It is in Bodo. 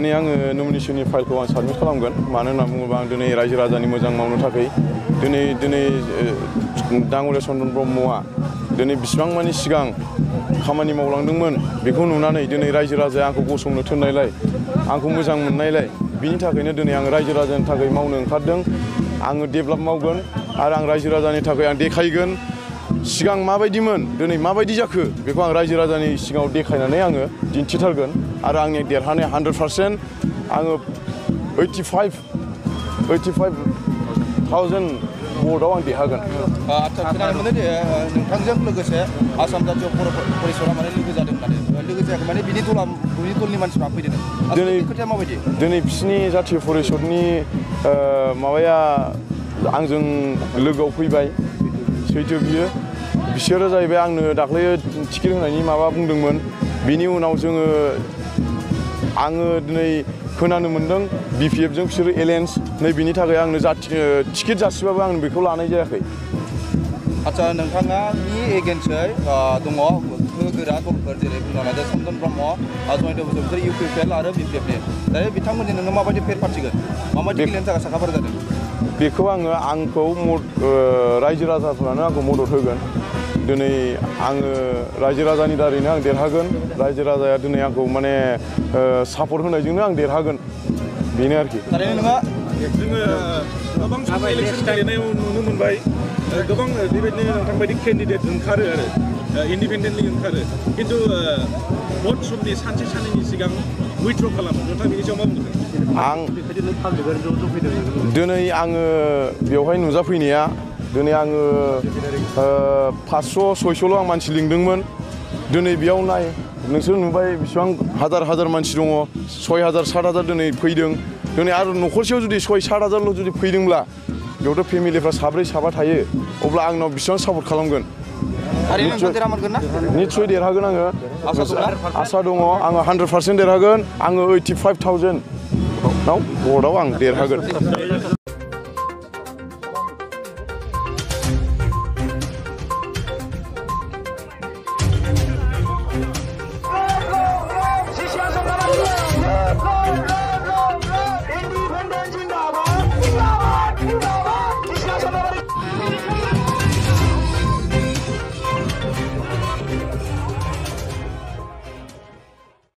दिनै आङो नमिनेशननि फाइलखौ आं साबमिट खालामगोन मानो होनना बुङोबा आं दिनै रायजो राजानि मोजां मावनो थाखाय दिनै दाङ'रिया चन्द्रन ब्रह्मआ दिनै बिसिबां मानि सिगां खामानि मावलांदोंमोन बेखौ नुनानै दिनै रायजो राजाया आंखौ गसंनो थिननायलाय आंखौ मोजां मोननायलाय बिनि थाखायनो दिनै आं रायजो राजानि थाखाय मावनो ओंखारदों आङो डेभेलप मावगोन आरो आं रायजो राजानि थाखाय आं देखायगोन सिगां माबायदिमोन दिनै माबायदि जाखो बेखौ आं रायजो राजानि सिगाङाव देखायनानै आङो दिन्थिथारगोन आरो आंनि देरहानाय 100% आङो 85,000 भटआव आं देरहागोन। आच्छा खोनानो मोनो दे नोंथांजों लोगोसे आसाम जातीय परिषदआ माने लोगो जादों लोगो जायाखै माने बिनि दलनि मानसिफ्रा फैदों दिनै खोथाया माबायदि दिनै बिसिनि जातीय परिषदनि माबाया आंजों लोगोआव फैबाय सैथो बियो बिसोरो जाहैबाय आंनो दाख्लै टिकेट होनायनि माबा बुंदोंमोन बिनि उनाव आङो दिनै खोनानो मोन्दों BPFजों बिसोरो एलायन्स नै बिनि थाखाय आंनो टिकेट जासिबाबो आं बेखौ लानाय जायाखै। आच्छा नोंथाङानि एगेन्स्टै दङ गोरा दलफोर जेरै बुंनो लादों चन्द्रन ब्रह्म जयन्त बसुमतारी UPPL आरो BPFनि दायो बिथांमोनजों नोङो माबायदि फेर फाथिगोन माबायदि गेलेनो थाखाय साखाफारा जादों बेखौ आंखौ रायजो राजाफ्रानो आंखौ मदद होगोन दिनै आङो रायजो राजानि दारैनो आं देरहागोन रायजो राजाया दिनै आंखौ माने सापर्ट होनायजोंनो आं देरहागोन बेनो आरोखि। थारैनो नोङो जोङो गोबां समाव इलेक्सन गेलेनायाव नुनो मोनबाय गोबां बेबायदिनो नोंथां बायदि केन्डिडेट ओंखारो आरो इन्डिपेन्डेन्टलि ओंखारो खिन्थु भट समनि सानसे साननैनि सिगां उइथ्र' खालामो नोंथाङा बेनि सायाव मा बुंगोन? आं दिनै आङो बेवहाय नुजाफैनाया दिनै आङो 500-600ल' आं मानसि लिंदोंमोन दिनै बेयाव नाय नोंसोर नुबाय बेसेबां हाजार मानसि दङ 6,000-7,000 दिनै फैदों दिनै आरो न'खरसेयाव जुदि 6,000-7,000ल' जुदि फैदोंब्ला बेयावथ' फेमिलिफ्रा 7-8 थायो अब्ला आंनाव बेसेबां सापर्ट खालामगोन निस्सय देरहागोन आङो आसा दङ आङो 100% देरहागोन आङो 85,000 भटआव आं देरहागोन।